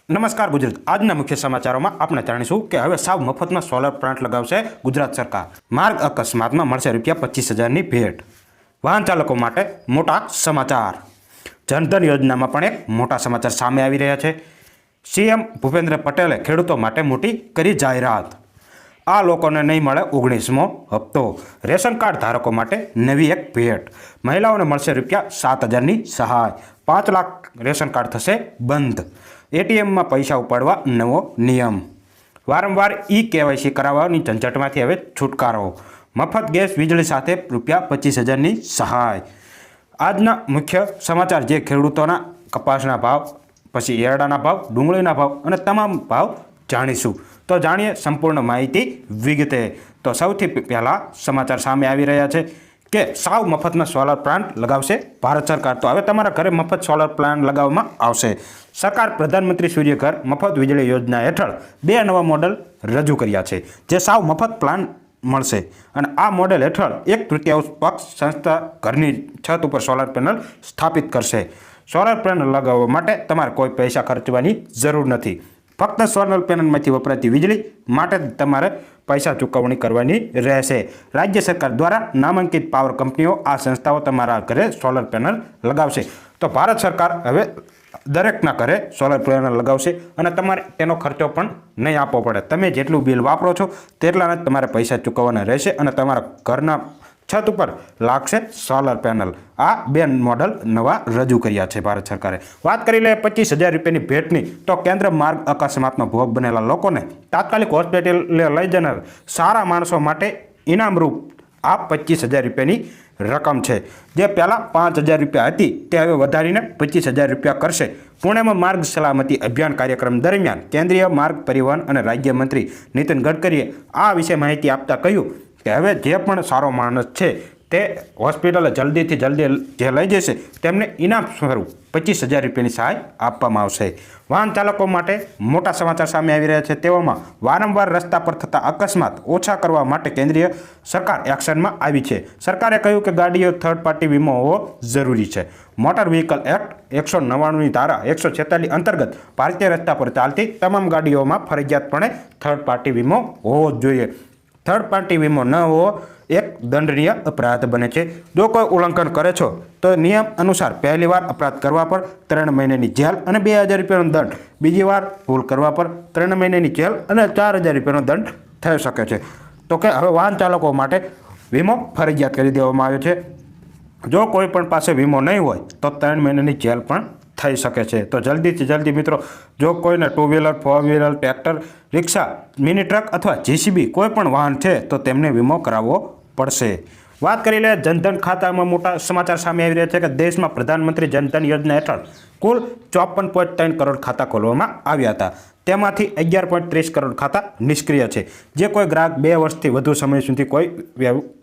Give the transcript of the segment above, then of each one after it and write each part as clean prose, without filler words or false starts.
નમસ્કાર ગુજરાત આજના મુખ્ય સમાચારોમાં આપણે જાણીશું કે હવે સાવ મફતમાં સોલર પ્લાન્ટ લગાવશે ગુજરાત સરકાર। માર્ગ અકસ્માતમાં મળશે ₹25,000ની ભેટ। વાહન ચાલકો માટે મોટા સમાચાર। જનધન યોજનામાં પણ એક મોટા સમાચાર સામે આવી રહ્યા છે। સીએમ ભૂપેન્દ્ર પટેલે ખેડૂતો માટે મોટી કરી જાહેરાત। આ લોકોને નહીં મળે 19મો હપ્તો। રેશન કાર્ડ ધારકો માટે નવી એક ભેટ। મહિલાઓને મળશે ₹7,000ની સહાય। 5 લાખ રેશન કાર્ડ થશે બંધ। એટીએમમાં પૈસા ઉપાડવા નવો નિયમ। વારંવાર KYC કરાવવાની ઝંઝટમાંથી હવે છુટકારો। મફત ગેસ વીજળી સાથે ₹25,000ની સહાય। આજના મુખ્ય સમાચાર જે ખેડૂતોના કપાસના ભાવ, પછી એરડાના ભાવ, ડુંગળીના ભાવ અને તમામ ભાવ જાણીશું। તો જાણીએ સંપૂર્ણ માહિતી વિગતે। તો સૌથી પહેલાં સમાચાર સામે આવી રહ્યા છે કે સાવ મફતમાં સોલર પ્લાન્ટ લગાવશે ભારત સરકાર। તો હવે તમારા ઘરે મફત સોલર પ્લાન્ટ લગાવવામાં આવશે। સરકાર પ્રધાનમંત્રી સૂર્ય ઘર મફત વીજળી યોજના હેઠળ 2 નવા મોડલ રજૂ કર્યા છે જે સાવ મફત પ્લાન મળશે। અને આ મોડેલ હેઠળ 1/3 પક્ષ સંસ્થા ઘરની છત ઉપર સોલર પેનલ સ્થાપિત કરશે। સોલર પેનલ લગાવવા માટે તમારે કોઈ પૈસા ખર્ચવાની જરૂર નથી। ફક્ત સોલર પેનલમાંથી વપરાતી વીજળી માટે તમારે પૈસા ચૂકવણી કરવાની રહેશે। રાજ્ય સરકાર દ્વારા નામાંકિત પાવર કંપનીઓ આ સંસ્થાઓ તમારા ઘરે સોલર પેનલ લગાવશે। તો ભારત સરકાર હવે દરેકના ઘરે સોલર પેનલ લગાવશે અને તમારે તેનો ખર્ચો પણ નહીં આપવો પડે। તમે જેટલું બિલ વાપરો છો તેટલાના જ તમારે પૈસા ચૂકવવાના રહેશે અને તમારા ઘરના છત ઉપર લાગશે સોલર પેનલ। આ 2 મોડલ નવા રજૂ કર્યા છે ભારત સરકારે। વાત કરી લે ₹25,000ની ભેટની, તો કેન્દ્ર માર્ગ અકસ્માતનો ભોગ બનેલા લોકોને તાત્કાલિક હોસ્પિટલે લઈ જનાર સારા માણસો માટે ઇનામરૂપ આ ₹25,000ની રકમ છે। જે પહેલાં ₹5,000 હતી તે હવે વધારીને ₹25,000 કરશે। પુણેમાં માર્ગ સલામતી અભિયાન કાર્યક્રમ દરમિયાન કેન્દ્રીય માર્ગ પરિવહન અને રાજ્યમંત્રી નીતિન ગડકરીએ આ વિશે માહિતી આપતા કહ્યું કે હવે જે પણ સારો માણસ છે તે હોસ્પિટલે જલ્દીથી જલ્દી જે લઈ જશે તેમને ઇનામ સ્વરૂપ ₹25,000ની સહાય આપવામાં આવશે। વાહન ચાલકો માટે મોટા સમાચાર સામે આવી રહ્યા છે। તેઓમાં વારંવાર રસ્તા પર થતા અકસ્માત ઓછા કરવા માટે કેન્દ્રીય સરકાર એક્શનમાં આવી છે। સરકારે કહ્યું કે ગાડીઓ થર્ડ પાર્ટી વીમો હોવો જરૂરી છે। મોટર વ્હીકલ એક્ટ 199ની ધારા 146 અંતર્ગત ભારતીય રસ્તા પર ચાલતી તમામ ગાડીઓમાં ફરજિયાતપણે થર્ડ પાર્ટી વીમો હોવો જ જોઈએ। થર્ડ પાર્ટી વીમો ન હોવો એક દંડનીય અપરાધ બને છે। જો કોઈ ઉલ્લંઘન કરે છો તો નિયમ અનુસાર પહેલી વાર અપરાધ કરવા પર 3 મહિનાની જેલ અને ₹2,000નો દંડ, બીજી વાર ભૂલ કરવા પર 3 મહિનાની જેલ અને ₹4,000નો દંડ થઈ શકે છે। તો કે હવે વાહન ચાલકો માટે વીમો ફરજિયાત કરી દેવામાં આવ્યો છે। જો કોઈ પણ પાસે વીમો નહીં હોય તો 3 મહિનાની જેલ પણ થઈ શકે છે। તો જલ્દીથી જલ્દી મિત્રો, જો કોઈને 2 વ્હીલર, 4 વ્હીલર, ટ્રેક્ટર, રિક્ષા, મિની ટ્રક અથવા JCB કોઈ પણ વાહન છે તો તેમને વીમો કરાવવો પડશે। વાત કરી લે જનધન ખાતામાં મોટા સમાચાર સામે આવી રહ્યા છે કે દેશમાં પ્રધાનમંત્રી જનધન યોજના હેઠળ કુલ 54.3 કરોડ ખાતા ખોલવામાં આવ્યા હતા। તેમાંથી 11.30 કરોડ ખાતા નિષ્ક્રિય છે। જે કોઈ ગ્રાહક 2 વર્ષથી વધુ સમય સુધી કોઈ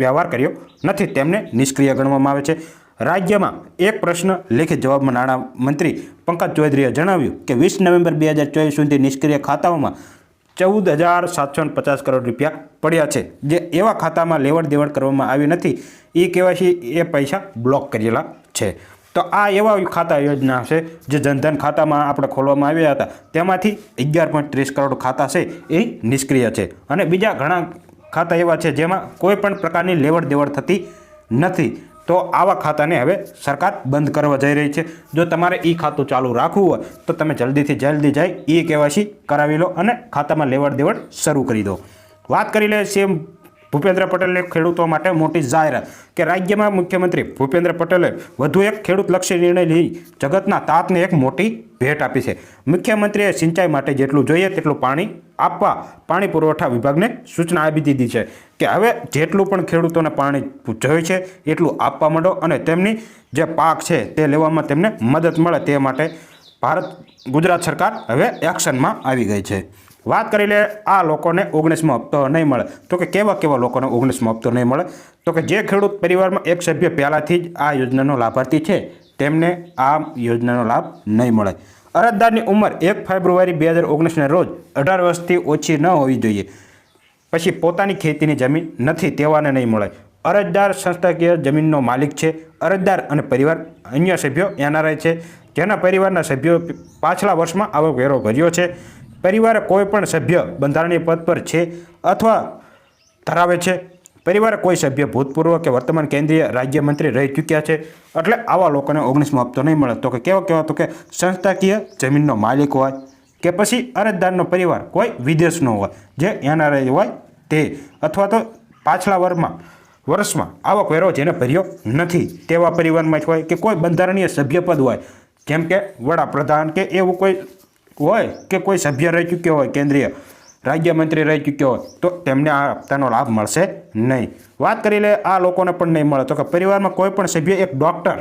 વ્યવહાર કર્યો નથી તેમને નિષ્ક્રિય ગણવામાં આવે છે। રાજ્યમાં એક પ્રશ્ન લેખિત જવાબમાં નાણામંત્રી પંકજ ચૌધરીએ જણાવ્યું કે 20 નવેમ્બર 2024 સુધી નિષ્ક્રિય ખાતાઓમાં ₹14,750 કરોડ પડ્યા છે। જે એવા ખાતામાં લેવડ દેવડ કરવામાં આવી નથી, KYC એ પૈસા બ્લોક કરેલા છે। તો આ એવા ખાતા યોજના છે જે જનધન ખાતામાં આપણે ખોલવામાં આવ્યા હતા, તેમાંથી 11.30 કરોડ ખાતા છે એ નિષ્ક્રિય છે અને બીજા ઘણા ખાતા એવા છે જેમાં કોઈ પણ પ્રકારની લેવડ દેવડ થતી નથી। તો આવા ખાતાને હવે સરકાર બંધ કરવા જઈ રહી છે। જો તમારે ખાતું ચાલુ રાખવું હોય તો તમે જલ્દીથી જલ્દી જઈ KYC કરાવી લો અને ખાતામાં લેવડ દેવડ શરૂ કરી દો। વાત કરી લે સીએમ ભૂપેન્દ્ર પટેલને ખેડૂતો માટે મોટી જાહેરાત કે રાજ્યમાં મુખ્યમંત્રી ભૂપેન્દ્ર પટેલે વધુ એક ખેડૂતલક્ષી નિર્ણય લઈ જગતના તાતને એક મોટી ભેટ આપી છે। મુખ્યમંત્રીએ સિંચાઈ માટે જેટલું જોઈએ તેટલું પાણી આપવા પાણી પુરવઠા વિભાગને સૂચના આપી દીધી છે કે હવે જેટલું પણ ખેડૂતોને પાણી જોઈએ છે એટલું આપવા માંડો અને તેમની જે પાક છે તે લેવામાં તેમને મદદ મળે તે માટે ગુજરાત સરકાર હવે એક્શનમાં આવી ગઈ છે। વાત કરી લે આ લોકોને 19મો હપ્તો નહીં મળે, તો કે કેવા લોકોને 19મો હપ્તો નહીં મળે, તો કે જે ખેડૂત પરિવારમાં એક સભ્ય પહેલાંથી જ આ યોજનાનો લાભાર્થી છે તેમને આ યોજનાનો લાભ નહીં મળે। અરજદારની ઉંમર 1 ફેબ્રુઆરી 2019ના રોજ 18 વર્ષથી ઓછી ન હોવી જોઈએ। પછી પોતાની ખેતીની જમીન નથી તેવાને નહીં મળે। અરજદાર સંસ્થાકીય જમીનનો માલિક છે। અરજદાર અને પરિવાર અન્ય સભ્યો NRI છે જેના પરિવારના સભ્યો પાછલા વર્ષમાં આવકવેરો ભર્યો છે, પરિવારે કોઈ પણ સભ્ય બંધારણીય પદ પર છે અથવા ધરાવે છે, પરિવારે કોઈ સભ્ય ભૂતપૂર્વ કે વર્તમાન કેન્દ્રીય રાજ્યમંત્રી રહી ચૂક્યા છે, એટલે આવા લોકોને 19મો હપ્તો નહીં મળે. તો કે કેવો તો કે સંસ્થાકીય જમીનનો માલિક હોય કે પછી અરજદારનો પરિવાર કોઈ વિદેશનો હોય, જે NRI હોય તે, અથવા તો પાછલા વર્ષમાં આવકવેરો જેને ભર્યો નથી તેવા પરિવારમાં જ હોય, કે કોઈ બંધારણીય સભ્યપદ હોય, જેમ કે વડાપ્રધાન કે એવું કોઈ હોય, કે કોઈ સભ્ય રહી ચૂક્યો હોય, કેન્દ્રીય રાજ્યમંત્રી રહી ચૂક્યો હોય, તો તેમને આ હપ્તાનો લાભ મળશે નહીં. વાત કરી લે આ લોકોને પણ નહીં મળે. તો કે પરિવારમાં કોઈ પણ સભ્ય એક ડૉક્ટર,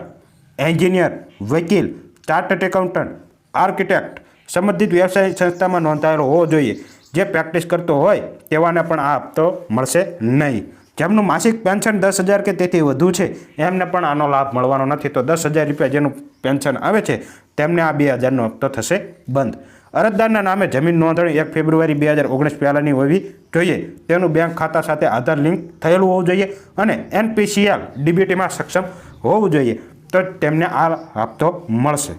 એન્જિનિયર, વકીલ, ચાર્ટર્ડ એકાઉન્ટન્ટ, આર્કિટેક્ટ, સંબંધિત વ્યવસાય સંસ્થામાં નોંધાયેલો હોવો જોઈએ. જે પ્રેક્ટિસ કરતો હોય તેવાને પણ આ હપ્તો મળશે નહીં. જેમનું માસિક પેન્શન 10,000 કે તેથી વધુ છે એમને પણ આનો લાભ મળવાનો નથી. તો 10,000 રૂપિયા જેનું પેન્શન આવે છે તેમને આ 2,000નો હપ્તો થશે બંધ. અરજદારના નામે જમીન નોંધણી 1 ફેબ્રુઆરી 2019 પહેલાંની હોવી જોઈએ. તેનું બેંક ખાતા સાથે આધાર લિંક થયેલું હોવું જોઈએ અને NPCL DBTમાં સક્ષમ હોવું જોઈએ, તો તેમને આ હપ્તો મળશે.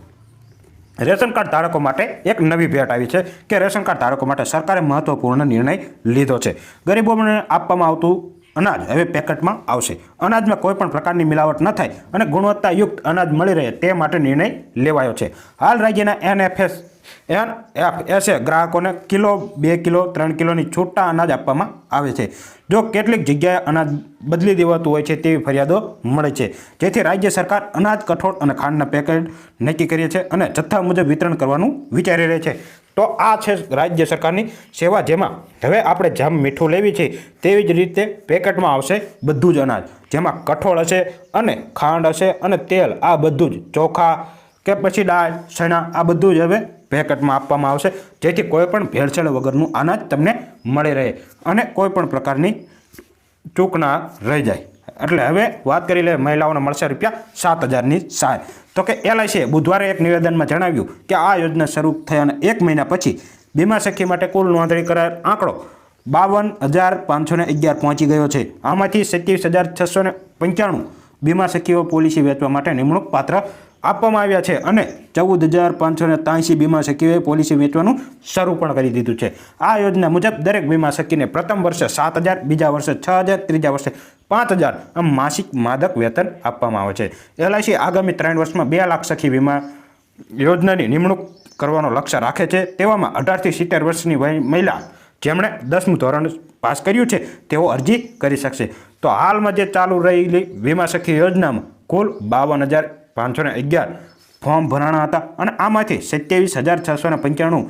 રેશન કાર્ડ ધારકો માટે એક નવી ભેટ આવી છે કે રેશન કાર્ડ ધારકો માટે સરકારે મહત્વપૂર્ણ નિર્ણય લીધો છે. ગરીબોને આપવામાં આવતું અનાજ હવે પેકેટમાં આવશે. અનાજમાં કોઈ પણ પ્રકારની મિલાવટ ન થાય અને ગુણવત્તાયુક્ત અનાજ મળી રહે તે માટે નિર્ણય લેવાયો છે. હાલ રાજ્યના NFSA ગ્રાહકોને કિલો, 2 કિલો, 3 કિલોની છૂટા અનાજ આપવામાં આવે છે. જો કેટલીક જગ્યાએ અનાજ બદલી દેવાતું હોય છે તેવી ફરિયાદો મળે છે, જેથી રાજ્ય સરકાર અનાજ, કઠોળ અને ખાંડના પેકેટ નક્કી કરી છે અને જથ્થા મુજબ વિતરણ કરવાનું વિચારી રહી છે. તો આ છે રાજ્ય સરકારની સેવા, જેમાં હવે આપણે જેમ મીઠું લેવી છે તેવી જ રીતે પેકેટમાં આવશે બધું જ અનાજ, જેમાં કઠોળ હશે અને ખાંડ હશે અને તેલ, આ બધું જ, ચોખા કે પછી દાળ, ચણા, આ બધું જ હવે પેકેટમાં આપવામાં આવશે, જેથી કોઈ પણ ભેળસેળ વગરનું અનાજ તમને મળી રહે અને કોઈ પણ પ્રકારની ચૂક ના રહી જાય. એટલે હવે વાત કરી લે મહિલાઓને મળશે ₹7,000ની સહાય. તો કે LICએ બુધવારે એક નિવેદનમાં જણાવ્યું કે આ યોજના શરૂ થયાના 1 મહિના પછી બીમા સખી માટે કુલ નોંધણી કરાયેલ આંકડો 52,511 પહોંચી ગયો છે. આમાંથી 27,695 બીમા સખીઓ પોલિસી વેચવા માટે નિમણૂક પાત્ર આપવામાં આવ્યા છે અને 14,583 બીમા સખીઓએ પોલિસી વેચવાનું શરૂ પણ કરી દીધું છે. આ યોજના મુજબ દરેક બીમા સખીને પ્રથમ વર્ષે 7,000, બીજા વર્ષે 6,000, ત્રીજા વર્ષે 5,000 આમ માસિક માદક વેતન આપવામાં આવે છે. LIC આગામી 3 વર્ષમાં 2 લાખ સખી વીમા યોજનાની નિમણૂક કરવાનો લક્ષ્ય રાખે છે. તેવામાં 18 થી 70 વર્ષની મહિલા જેમણે 10મું ધોરણ પાસ કર્યું છે તેઓ અરજી કરી શકશે. તો હાલમાં જે ચાલુ રહેલી વીમા સખી યોજનામાં કુલ 52,511 ફોર્મ ભરાણા હતા અને આમાંથી 27,695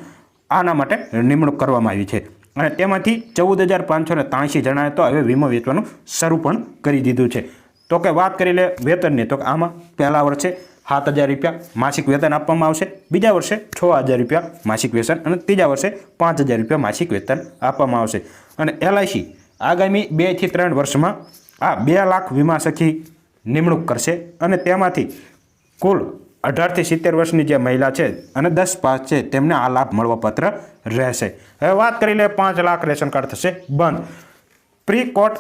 આના માટે નિમણૂક કરવામાં આવી છે અને તેમાંથી 14,583 જણાએ તો હવે વીમો વેચવાનું શરૂ પણ કરી દીધું છે. તો કે વાત કરી લે વેતનની, તો કે આમાં પહેલા વર્ષે 7,000 રૂપિયા માસિક વેતન આપવામાં આવશે, બીજા વર્ષે 6,000 રૂપિયા માસિક વેતન અને ત્રીજા વર્ષે 5,000 રૂપિયા માસિક વેતન આપવામાં આવશે. અને LIC આગામી 2 થી 3 વર્ષમાં આ 2 લાખ વીમા સખી નિમણૂક કરશે અને તેમાંથી કુલ 18 થી 70 વર્ષની જે મહિલા છે અને 10 પાસ છે તેમને આ લાભ મળવાપાત્ર રહેશે. હવે વાત કરી લે 5 લાખ રેશન કાર્ડ થશે બંધ. પ્રી કોટ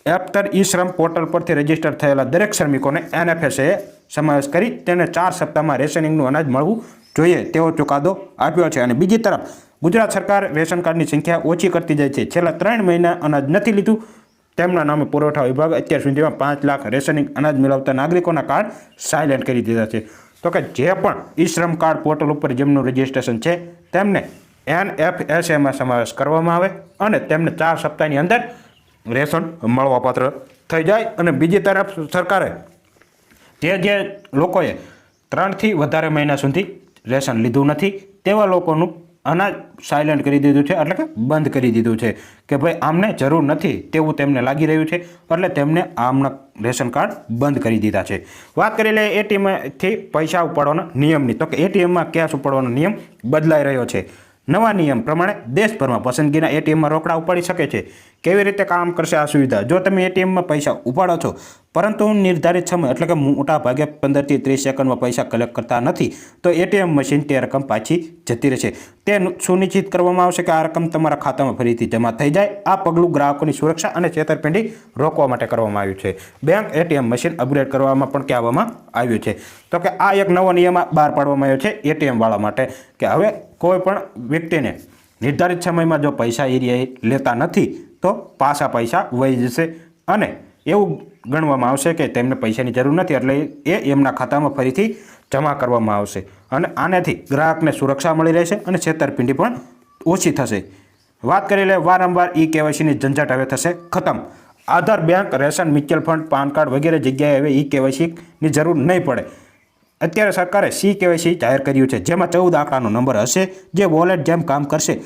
એફતર ઈ-શ્રમ પોર્ટલ પરથી રજીસ્ટર થયેલા દરેક શ્રમિકોને NFSAએ સમાવેશ કરી તેને 4 સપ્તાહમાં રેશનિંગનું અનાજ મળવું જોઈએ તેવો ચુકાદો આપ્યો છે. અને બીજી તરફ ગુજરાત સરકાર રેશન કાર્ડની સંખ્યા ઓછી કરતી જાય છે. છેલ્લા 3 મહિના અનાજ નથી લીધું તેમના નામે પુરવઠા વિભાગ અત્યાર સુધીમાં 5 લાખ રેશનિંગ અનાજ મેળવતા નાગરિકોના કાર્ડ સાયલેન્ટ કરી દીધા છે. તો કે જે પણ ઈ-શ્રમ કાર્ડ પોર્ટલ ઉપર જેમનું રજિસ્ટ્રેશન છે તેમને NFSAમાં સમાવેશ કરવામાં આવે અને તેમને 4 સપ્તાહની અંદર રેશન મળવાપાત્ર થઈ જાય. અને બીજી તરફ સરકારે જે લોકોએ 3 થી વધારે મહિના સુધી રેશન લીધું નથી તેવા લોકોનું અનાજ સાયલેન્ટ કરી દીધું છે, એટલે કે બંધ કરી દીધું છે કે ભાઈ આમને જરૂર નથી તેવું તેમને લાગી રહ્યું છે, એટલે તેમને આમના રેશન કાર્ડ બંધ કરી દીધા છે. વાત કરી લે ATMથી પૈસા ઉપાડવાના નિયમની, તો કે ATMમાં કેશ ઉપાડવાનો નિયમ બદલાઈ રહ્યો છે. નવા નિયમ પ્રમાણે દેશભરમાં પસંદગીના ATMમાં રોકડા ઉપાડી શકે છે. કેવી રીતે કામ કરશે આ સુવિધા? જો તમે એટીએમમાં પૈસા ઉપાડો છો પરંતુ નિર્ધારિત સમય એટલે કે મોટા ભાગે 15 થી 30 સેકન્ડમાં પૈસા કલેક્ટ કરતા નથી તો એટીએમ મશીન તે રકમ પાછી જતી રહેશે. તે સુનિશ્ચિત કરવામાં આવશે કે આ રકમ તમારા ખાતામાં ફરીથી જમા થઈ જાય. આ પગલું ગ્રાહકોની સુરક્ષા અને છેતરપિંડી રોકવા માટે કરવામાં આવ્યું છે. બેંક એટીએમ મશીન અપગ્રેડ કરવામાં પણ કહેવામાં આવ્યું છે. તો કે આ એક નવો નિયમ બહાર પાડવામાં આવ્યો છે એટીએમ વાળા માટે કે હવે કોઈ પણ વ્યક્તિને નિર્ધારિત સમયમાં જો પૈસા એરિયાએ લેતા નથી તો પાછા પૈસા વહી જશે અને એવું ગણવામાં આવશે કે તેમને પૈસાની જરૂર નથી એટલે એ એમના ખાતામાં ફરીથી જમા કરવામાં આવશે અને આનાથી ગ્રાહકને સુરક્ષા મળી રહેશે અને છેતરપિંડી પણ ઓછી થશે. વાત કરી લે વારંવાર કેવાયસીની ઝંઝટ હવે થશે ખતમ. Aadhaar, bank, ration, mutual fund, PAN card વગેરે જગ્યાએ હવે કેવાયસીની જરૂર નહીં પડે. અત્યારે સરકારે કેવાયસી જાહેર કર્યું છે જેમાં 14 આંકડાનો નંબર હશે જે વોલેટ જેમ કામ કરશે.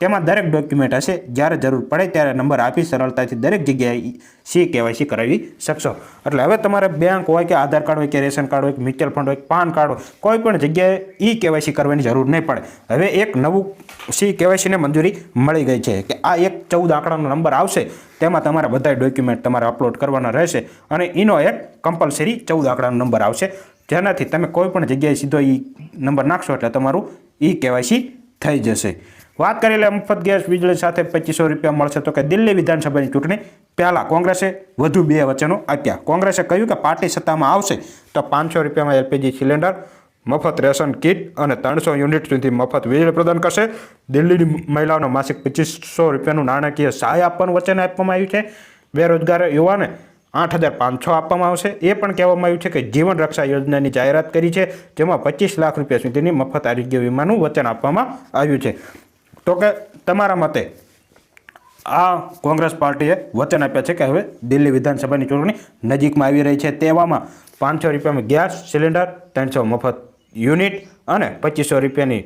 તેમાં દરેક ડોક્યુમેન્ટ હશે. જ્યારે જરૂર પડે ત્યારે નંબર આપી સરળતાથી દરેક જગ્યાએ કેવાયસી કરાવી શકશો. એટલે હવે તમારે બેંક હોય કે આધાર કાર્ડ હોય કે રેશન કાર્ડ હોય કે મ્યુચ્યુઅલ ફંડ હોય કે પાન કાર્ડ હોય કોઈ પણ જગ્યાએ કેવાયસી કરવાની જરૂર નહીં પડે. હવે એક નવું કેવાયસીને મંજૂરી મળી ગઈ છે કે આ એક 14 આંકડાનો નંબર આવશે તેમાં તમારા બધા ડોક્યુમેન્ટ તમારે અપલોડ કરવાના રહેશે અને એનો એક કમ્પલસરી 14 આંકડાનો નંબર આવશે જેનાથી તમે કોઈ પણ જગ્યાએ સીધો નંબર નાખશો એટલે તમારું કેવાયસી થઈ જશે. વાત કરી લે મફત ગેસ વીજળી સાથે 2500 રૂપિયા મળશે તો કે દિલ્હી વિધાનસભાની ચૂંટણી પહેલાં કોંગ્રેસે વધુ 2 વચનો આપ્યા. કોંગ્રેસે કહ્યું કે પાર્ટી સત્તામાં આવશે તો 500 રૂપિયામાં એલપીજી સિલિન્ડર, મફત રેશન કીટ અને 300 યુનિટ સુધી મફત વીજળી પ્રદાન કરશે. દિલ્હીની મહિલાઓને માસિક 2500 રૂપિયાનું નાણાકીય સહાય આપવાનું વચન આપવામાં આવ્યું છે. બેરોજગાર યુવાને 8,500 આપવામાં આવશે. એ પણ કહેવામાં આવ્યું છે કે જીવન રક્ષા યોજનાની જાહેરાત કરી છે જેમાં 25 લાખ રૂપિયા સુધીની મફત આરોગ્ય વીમાનું વચન આપવામાં આવ્યું છે. તો કે તમારા મતે આ કોંગ્રેસ પાર્ટીએ વચન આપ્યા છે કે હવે દિલ્હી વિધાનસભાની ચૂંટણી નજીકમાં આવી રહી છે તેવામાં 500 રૂપિયામાં ગેસ સિલિન્ડર, 300 મફત યુનિટ અને 2500 રૂપિયાની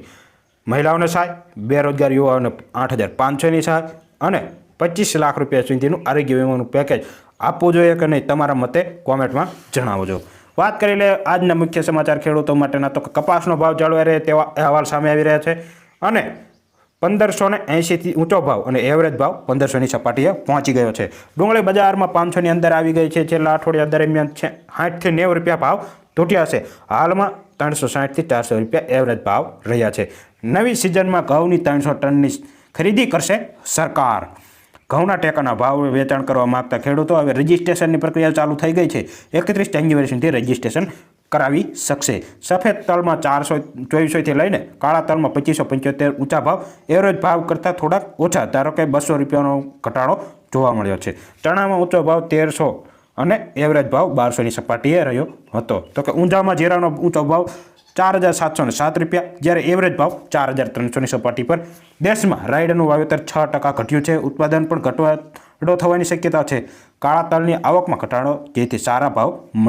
મહિલાઓને સહાય, બેરોજગાર યુવાઓને 8,500ની સહાય અને 25 લાખ રૂપિયા સુધીનું આરોગ્ય વીમાનું પેકેજ આપવું જોઈએ કે નહીં તમારા મતે કોમેન્ટમાં જણાવજો. વાત કરી લે આજના મુખ્ય સમાચાર ખેડૂતો માટેના તો કપાસનો ભાવ જળવાઈ રહે તેવા અહેવાલ સામે આવી રહ્યા છે અને 1580થી ઊંચો ભાવ અને એવરેજ ભાવ 1500ની સપાટીએ પહોંચી ગયો છે. ડુંગળી બજારમાં 500ની અંદર આવી ગઈ છે. છેલ્લા અઠવાડિયા દરમિયાન 60થી 90 રૂપિયા ભાવ તૂટ્યા છે. હાલમાં 360થી 400 રૂપિયા એવરેજ ભાવ રહ્યા છે. નવી સિઝનમાં ઘઉંની 300 ટનની ખરીદી કરશે સરકાર. ઘઉંના ટેકાના ભાવ વેચાણ કરવા માંગતા ખેડૂતો હવે રજીસ્ટ્રેશનની પ્રક્રિયા ચાલુ થઈ ગઈ છે. 31 જાન્યુઆરી સુધી રજીસ્ટ્રેશન કરાવી શકશે. સફેદ તલમાં 424થી લઈને કાળા તલમાં 2575 ઊંચા ભાવ, એવરેજ ભાવ કરતાં થોડાક ઓછા ધારો કે 200 રૂપિયાનો ઘટાડો જોવા મળ્યો છે. ચણામાં ઊંચો ભાવ 1300 અને એવરેજ ભાવ 1200ની સપાટીએ રહ્યો હતો. તો કે ઊંઝામાં જીરાનો ઊંચો ભાવ 4,707 રૂપિયા જ્યારે એવરેજ ભાવ 4,300ની સપાટી પર. દેશમાં રાયડાનું વાવેતર 6% ઘટ્યું છે. ઉત્પાદન પણ ઘટાડો થવાની શક્યતા છે. કાળા તલની આવકમાં ઘટાડો જેથી સારા ભાવ મળે.